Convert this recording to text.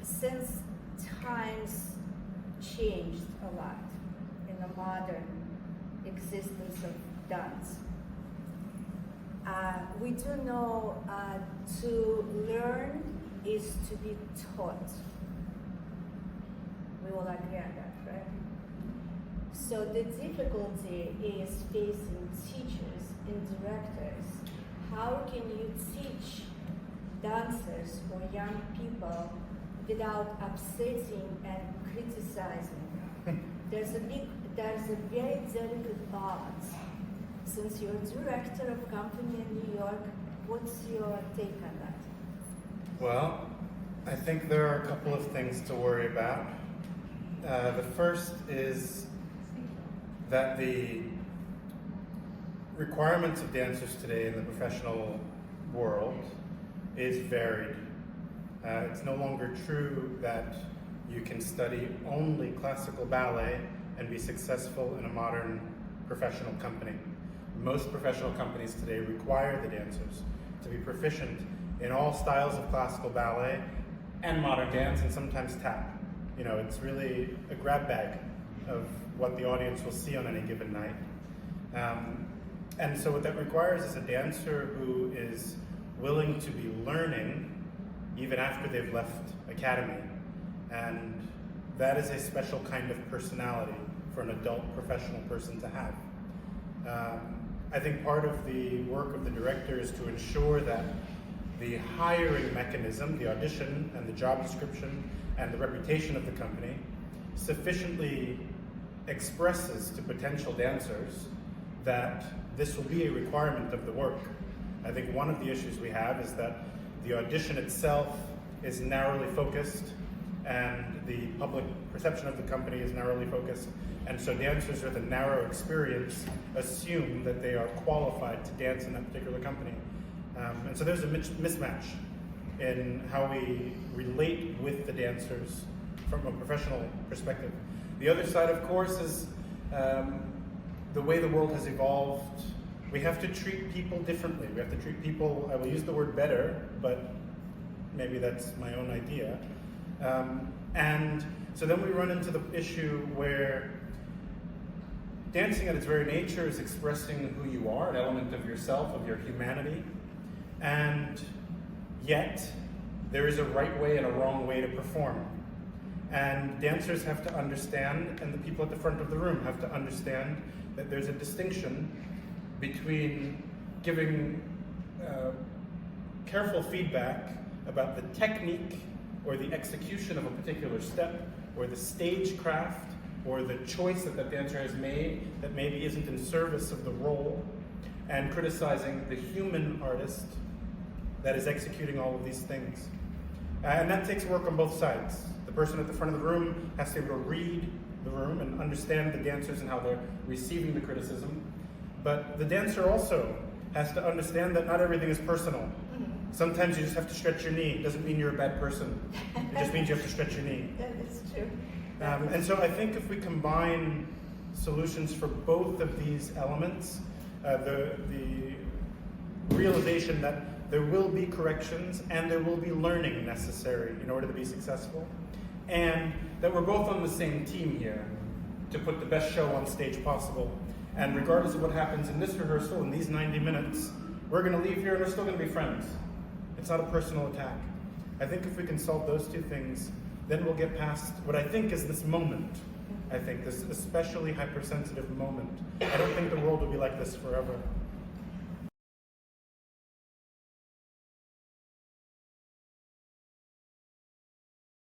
since times changed a lot in the modern existence of dance, we do know to learn is to be taught. We will agree on that, right? So the difficulty is facing teachers and directors. How can you teach dancers or young people without upsetting and criticizing? There's a very delicate balance. Since you're director of a company in New York, what's your take on that? Well, I think there are a couple of things to worry about. The first is that the requirements of dancers today in the professional world is varied. It's no longer true that you can study only classical ballet and be successful in a modern professional company. Most professional companies today require the dancers to be proficient in all styles of classical ballet and modern dance, and sometimes tap. You know, it's really a grab bag of what the audience will see on any given night. And so what that requires is a dancer who is willing to be learning even after they've left academy. And that is a special kind of personality for an adult professional person to have. I think part of the work of the director is to ensure that the hiring mechanism, the audition and the job description and the reputation of the company sufficiently expresses to potential dancers that this will be a requirement of the work. I think one of the issues we have is that the audition itself is narrowly focused and the public perception of the company is narrowly focused. And so dancers with a narrow experience assume that they are qualified to dance in that particular company. And so there's a mismatch in how we relate with the dancers from a professional perspective. The other side, of course, is the way the world has evolved. We have to treat people differently. We have to treat people, I will use the word better, but maybe that's my own idea. And so then we run into the issue where dancing at its very nature is expressing who you are, an element of yourself, of your humanity, and yet there is a right way and a wrong way to perform. And dancers have to understand, and the people at the front of the room have to understand, that there's a distinction between giving careful feedback about the technique or the execution of a particular step, or the stagecraft, or the choice that the dancer has made that maybe isn't in service of the role, and criticizing the human artist that is executing all of these things. And that takes work on both sides. The person at the front of the room has to be able to read the room and understand the dancers and how they're receiving the criticism. But the dancer also has to understand that not everything is personal. Sometimes you just have to stretch your knee. It doesn't mean you're a bad person. It just means you have to stretch your knee. That is true. And so I think if we combine solutions for both of these elements, the realization that there will be corrections and there will be learning necessary in order to be successful, and that we're both on the same team here to put the best show on stage possible. And regardless of what happens in this rehearsal, in these 90 minutes, we're going to leave here and we're still going to be friends. It's not a personal attack. I think if we can solve those two things, then we'll get past what I think is this moment. I think this especially hypersensitive moment. I don't think the world will be like this forever.